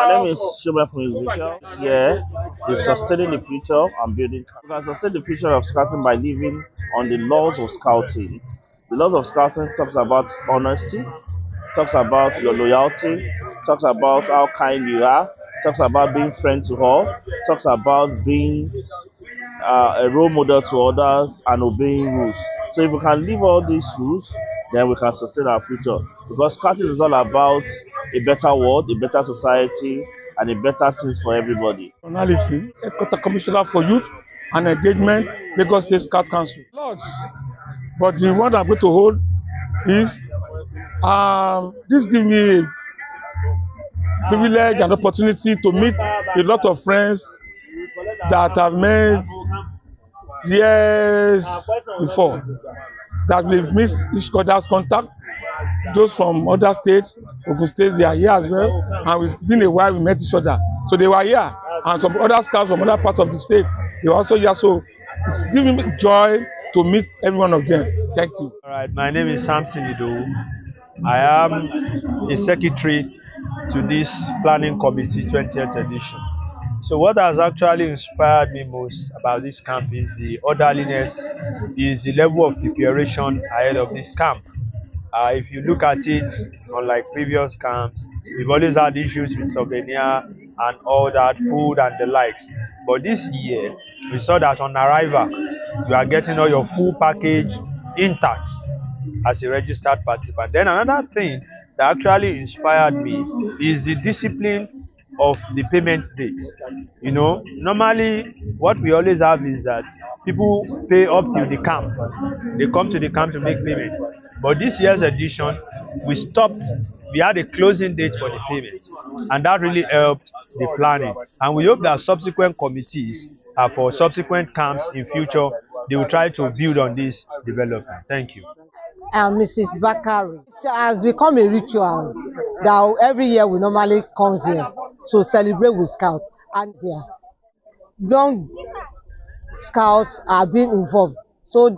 My name is Shubha from Ezekiel. Here is sustaining the future and building. You can sustain the future of scouting by living on the laws of scouting. The laws of scouting talks about honesty, talks about your loyalty, talks about how kind you are, talks about being friend to all, talks about being a role model to others and obeying rules. So if we can live all these rules, then we can sustain our future. Because scouting is all about a better world, a better society, and a better things for everybody. Journalism, Eko Commissioner for Youth and Engagement, Lagos State Scout Council. Lots, but the one I'm going to hold is this gives me a privilege and opportunity to meet a lot of friends that I've met years before, that we've missed each other's contact. Those from other states, Ogun State, they are here as well, and it's been a while we met each other. So they were here, and some other scouts from other parts of the state, they were also here. So it's giving me joy to meet every one of them. Thank you. All right, my name is Samson Ido. I am a secretary to this planning committee 20th edition. So what has actually inspired me most about this camp is the orderliness, is the level of preparation ahead of this camp. If you look at it, unlike previous camps, we've always had issues with souvenir and all that, food and the likes. But this year, we saw that on arrival, you are getting all your full package intact as a registered participant. Then another thing that actually inspired me is the discipline of the payment date. You know, normally what we always have is that people pay up till the camp. They come to the camp to make payment. But this year's edition, we had a closing date for the payment, and that really helped the planning. And we hope that subsequent committees for subsequent camps in future, they will try to build on this development. Thank you. Mrs. Bakari. It has become a ritual that every year we normally come here to celebrate with Scouts, and there young Scouts are being involved. So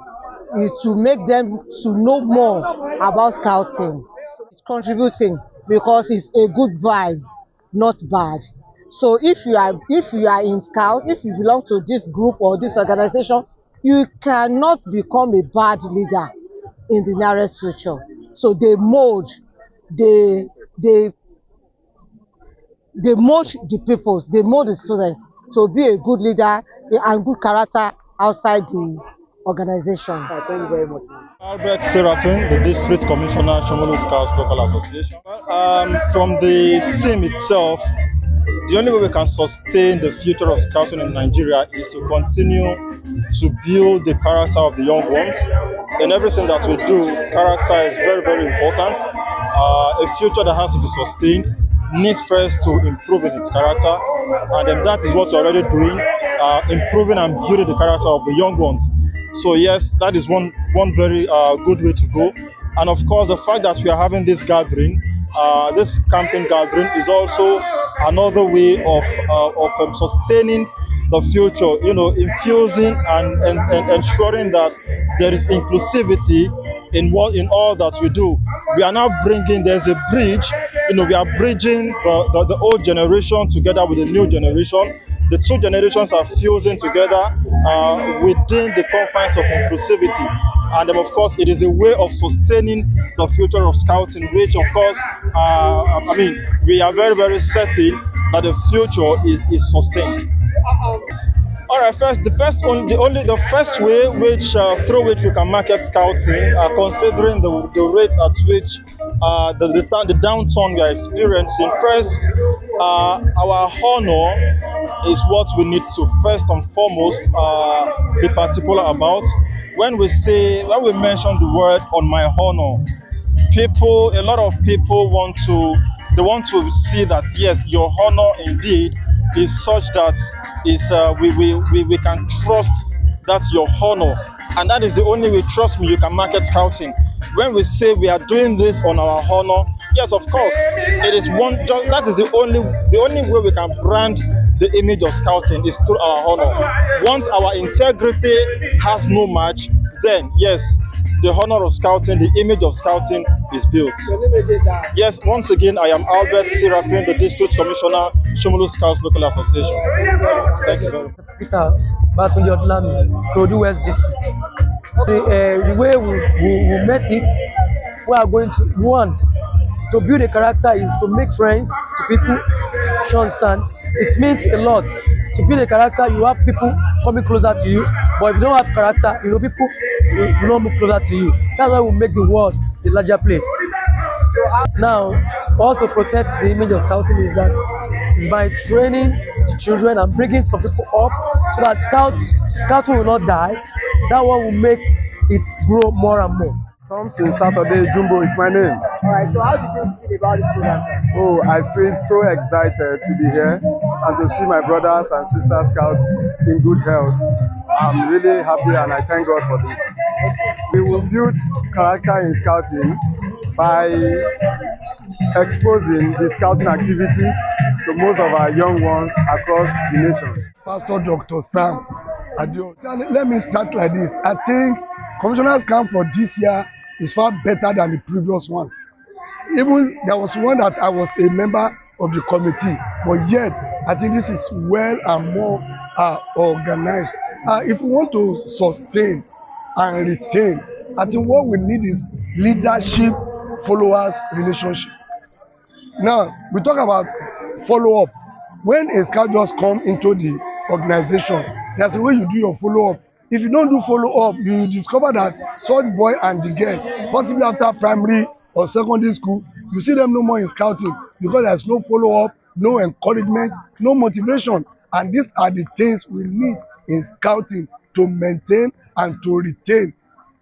it's to make them to know more about Scouting. It's contributing because it's a good vibes, not bad. So if you are in Scout, if you belong to this group or this organization, you cannot become a bad leader in the nearest future. So they mold the people, they mold the students to be a good leader and good character outside the organization. Thank you very much. Albert Seraphim, the District Commissioner, Shomolu Scouts Local Association. From the team itself, the only way we can sustain the future of scouting in Nigeria is to continue to build the character of the young ones. In everything that we do, character is very, very important. A future that has to be sustained needs first to improve in its character, and then that is what we're already doing, improving and building the character of the young ones. So yes, that is one very good way to go. And of course, the fact that we are having this gathering, this camping gathering, is also another way of sustaining the future, you know, infusing and ensuring that there is inclusivity in all that we do. We are now there's a bridge, you know, we are bridging the old generation together with the new generation. The two generations are fusing together within the confines of inclusivity. And then, of course, it is a way of sustaining the future of scouting, which, of course, we are very, very certain that the future is sustained. All right, the first way through which we can market scouting, considering the rate at which the downturn we are experiencing. First, our honor is what we need to first and foremost be particular about. When we mention the word "on my honor," a lot of people want to see that yes, your honor indeed is such that we can trust that your honor, and that is the only way. Trust me, you can market scouting. When we say we are doing this on our honor, yes, of course, it is that is the only way we can brand the image of scouting is through our honor. Once our integrity has no match, then yes, the honor of scouting, the image of scouting is built. Yes, once again, I am Albert Seraphin, the District Commissioner, Shomolu Scouts Local Association. Thanks very much. Peter Batunde Odlami, Kodu West DC. The way we met it, we are going to, one, to build a character is to make friends to people. You understand? It means a lot. To build a character, you have people coming closer to you, but if you don't have character, people will not move closer to you. That's why we make the world a larger place. Now, also protect the image of scouting is by training the children and bringing some people up so that scouting will not die. That one will make it grow more and more. Thompson Saturday Jumbo is my name. Alright, so how did you feel about this program? Oh, I feel so excited to be here and to see my brothers and sisters scouts in good health. I'm really happy and I thank God for this. We will build character in scouting by exposing the scouting activities to most of our young ones across the nation. Pastor Dr. Sam Adio. Let me start like this. I think Commissioners Camp for this year is far better than the previous one. Even there was one that I was a member of the committee, but yet I think this is well and more organized. If we want to sustain and retain, I think what we need is leadership, followers, relationship. Now, we talk about follow-up. When a scout just come into the organization, there's a way you do your follow-up. If you don't do follow-up, you discover that such boy and the girl, possibly after primary or secondary school, you see them no more in scouting because there's no follow-up, no encouragement, no motivation. And these are the things we need in scouting to maintain and to retain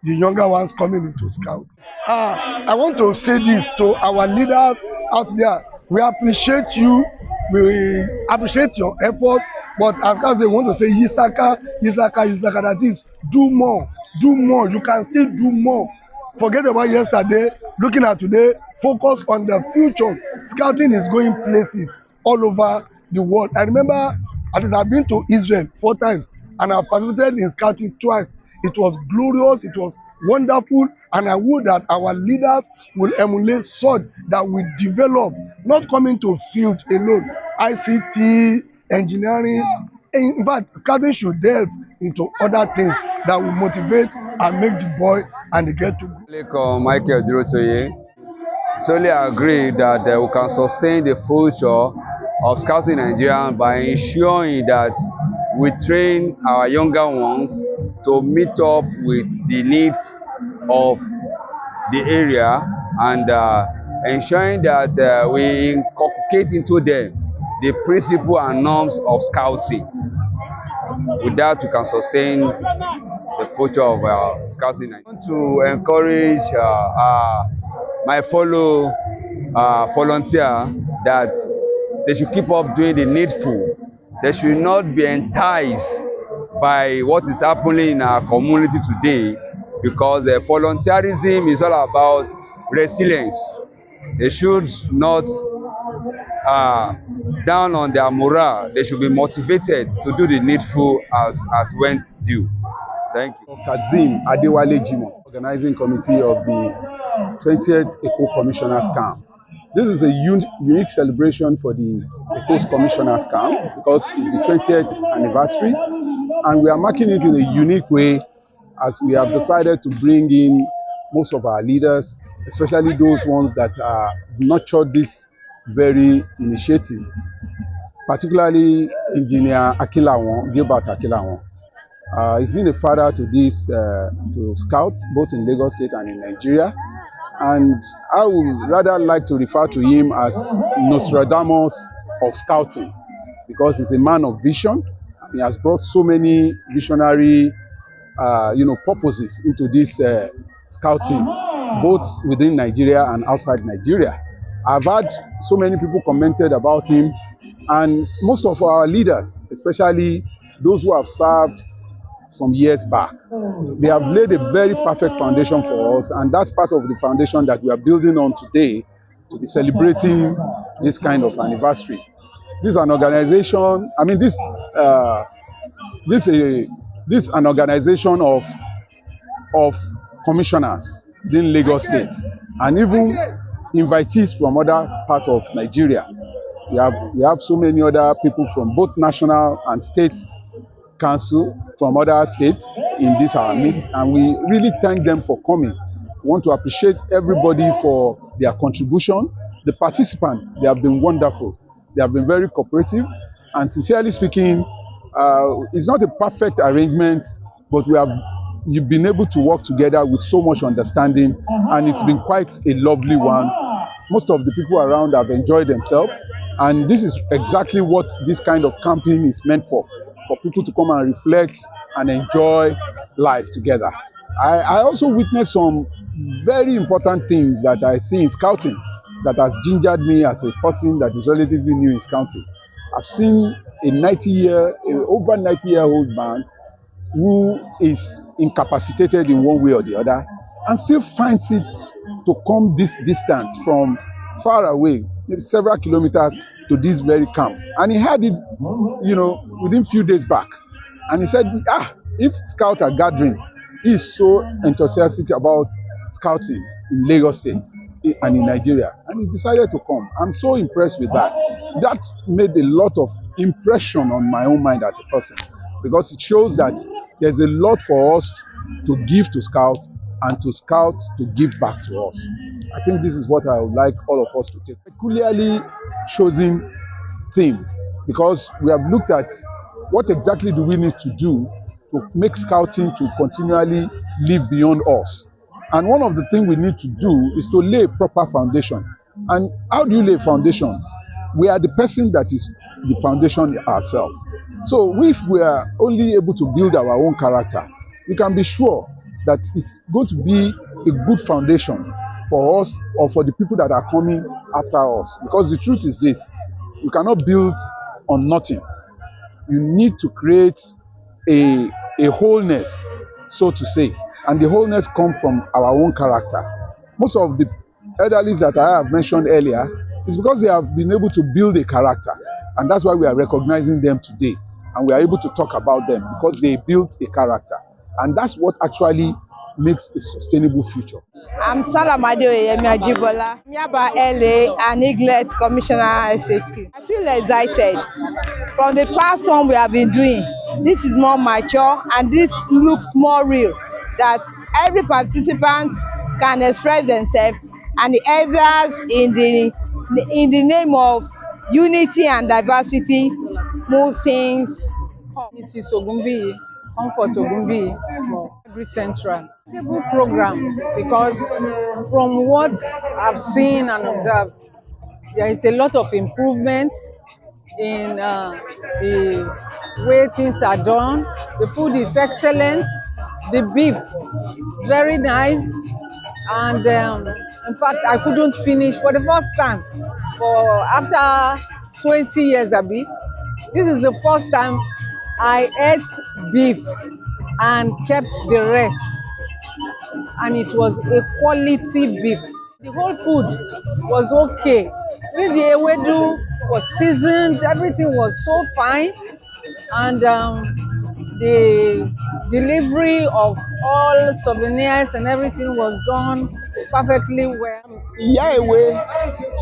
the younger ones coming into scout. I want to say this to our leaders out there. We appreciate you. We appreciate your effort. But as they want to say, Yisaka, that is, do more. You can still do more. Forget about yesterday, looking at today, focus on the future. Scouting is going places all over the world. I remember I've been to Israel 4 times and I've participated in scouting twice. It was glorious, it was wonderful, and I would that our leaders will emulate such that we develop, not coming to field alone, ICT, engineering. In fact, scouting should delve into other things that will motivate and make the boy and the girl to grow. Eko Michael Durotoye solely agree that we can sustain the future of scouting Nigeria by ensuring that we train our younger ones to meet up with the needs of the area and ensuring that we inculcate into them the principles and norms of scouting. With that, we can sustain the future of scouting. I want to encourage my fellow volunteer that they should keep up doing the needful. They should not be enticed by what is happening in our community today, because volunteerism is all about resilience. They should not down on their morale. They should be motivated to do the needful as when due. Thank you. Kazim Adewale Jimo, organizing committee of the 20th Eko Commissioners Camp. This is a unique celebration for the Eko Commissioners Camp because it's the 20th anniversary, and we are marking it in a unique way as we have decided to bring in most of our leaders, especially those ones that nurtured this very initiative, particularly Engineer Gilbert Akilawon. He's been a father to this to scouts both in Lagos State and in Nigeria, and I would rather like to refer to him as Nostradamus of scouting because he's a man of vision. He has brought so many visionary purposes into this scouting, both within Nigeria and outside Nigeria. I've had so many people commented about him, and most of our leaders, especially those who have served some years back, they have laid a very perfect foundation for us, and that's part of the foundation that we are building on today to be celebrating this kind of anniversary. This is an organization, I mean, this is an organization of of commissioners in Lagos State, and even invitees from other parts of Nigeria. We have so many other people from both national and state council from other states in this our midst, and we really thank them for coming. We want to appreciate everybody for their contribution. The participants, they have been wonderful. They have been very cooperative, and sincerely speaking, it's not a perfect arrangement, but you've been able to work together with so much understanding, and it's been quite a lovely one. Most of the people around have enjoyed themselves, and this is exactly what this kind of camping is meant for people to come and reflect and enjoy life together. I also witnessed some very important things that I see in scouting that has gingered me as a person that is relatively new in scouting. I've seen over 90-year-old man who is incapacitated in one way or the other and still finds it to come this distance from far away, maybe several kilometers, to this very camp. And he had it, within few days back. And he said, if scouts are gathering, he's so enthusiastic about scouting in Lagos State and in Nigeria. And he decided to come. I'm so impressed with that. That made a lot of impression on my own mind as a person, because it shows that there's a lot for us to give to Scout, and to Scout to give back to us. I think this is what I would like all of us to take. Peculiarly chosen theme, because we have looked at what exactly do we need to do to make scouting to continually live beyond us. And one of the things we need to do is to lay a proper foundation. And how do you lay a foundation? We are the person that is the foundation ourselves. So if we are only able to build our own character, we can be sure that it's going to be a good foundation for us or for the people that are coming after us. Because the truth is this: you cannot build on nothing. You need to create a wholeness, so to say. And the wholeness comes from our own character. Most of the elderlies that I have mentioned earlier is because they have been able to build a character. And that's why we are recognizing them today. And we are able to talk about them, because they built a character. And that's what actually makes a sustainable future. I'm Salamade Oyemi Ajibola, Nyaba LA and Neglect Commissioner SAQ. I feel excited. From the past one we have been doing, this is more mature and this looks more real, that every participant can express themselves, and the others in the name of unity and diversity move things. Mrs. Ogunbi, Comfort Ogunbi, Agri Central. Good program, because from what I've seen and observed, there is a lot of improvement in the way things are done. The food is excellent, the beef very nice, and in fact I couldn't finish for the first time after 20 years. This is the first time I ate beef and kept the rest, and it was a quality beef. The whole food was okay. With the ewedu was seasoned, everything was so fine, and the delivery of all souvenirs and everything was done perfectly well.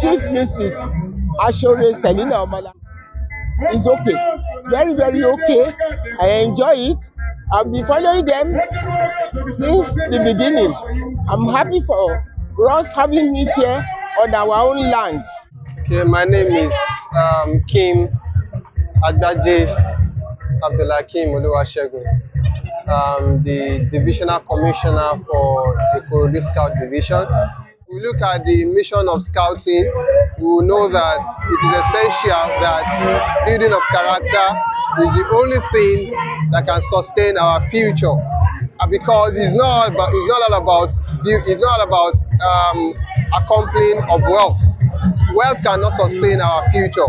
Chief Mrs. Ashore Selina Omala is okay, very, very okay. I enjoy it. I've been following them since the beginning. I'm happy for us having it here on our own land. Okay, my name is Kim Agbaje Abdulakim Oluwasegun. The Divisional Commissioner for the Eko Scout Division. We look at the mission of scouting, we will know that it is essential that building of character is the only thing that can sustain our future, because it's not all about accomplishing of wealth. Wealth cannot sustain our future.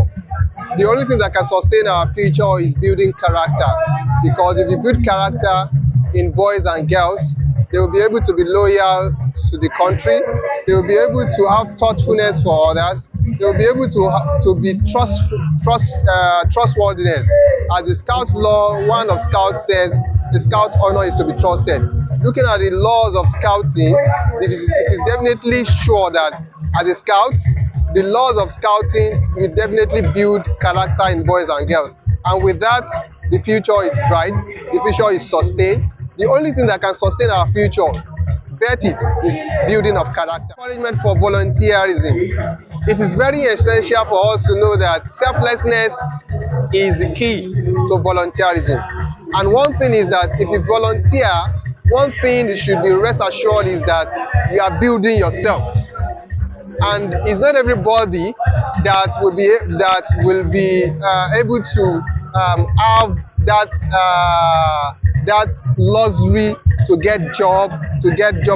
The only thing that can sustain our future is building character, because if you build character in boys and girls, they will be able to be loyal to the country. They will be able to have thoughtfulness for others. They will be able to be trustworthiness. As the Scout law, one of Scouts says, the Scout honor is to be trusted. looking at the laws of scouting, it is definitely sure that as a scout, the laws of scouting will definitely build character in boys and girls. And with that, the future is bright, the future is sustained. The only thing that can sustain our future, bet it, is building of character. Encouragement for volunteerism. It is very essential for us to know that selflessness is the key to volunteerism. And one thing is that if you volunteer, one thing you should be rest assured is that you are building yourself. And it's not everybody that will be able to have that luxury to get job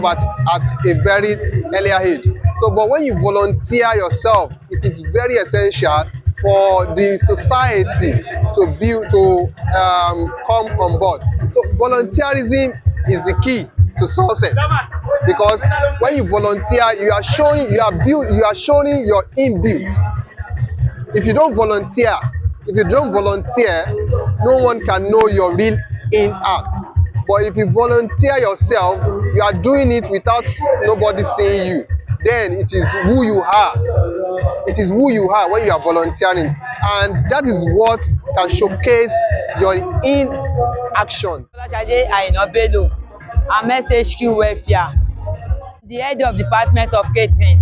at a very earlier age. So, but when you volunteer yourself, it is very essential for the society to come on board. So, volunteerism is the key to success, because when you volunteer, you are showing your inbuilt. If you don't volunteer, no one can know your real in act. But if you volunteer yourself, you are doing it without nobody seeing you. Then it is who you are. It is who you are when you are volunteering, and that is what can showcase your in action. I'm SHQ Welfare, the head of Department of Catering.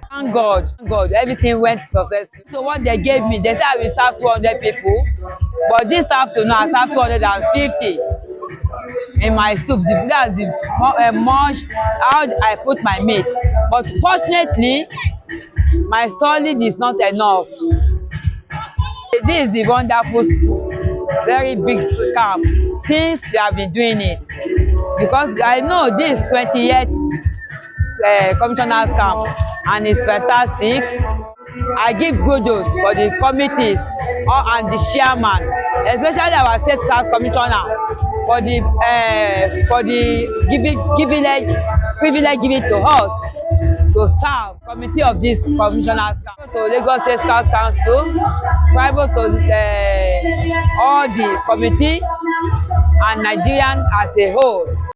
Thank God, everything went successfully. So what they gave me, they said I will serve 200 people, but this afternoon I served 250 in my soup. That's the much how I put my meat. But fortunately, my solid is not enough. This is the wonderful, very big camp since we have been doing it. Because I know this 20th Commissioners Camp, and it's fantastic. I give kudos for the committees and the chairman, especially our state South Commissioner, for the privilege given to us to serve committee of this Commissioners Camp. To Lagos State Scout Council, private to all the committee and Nigerian as a whole.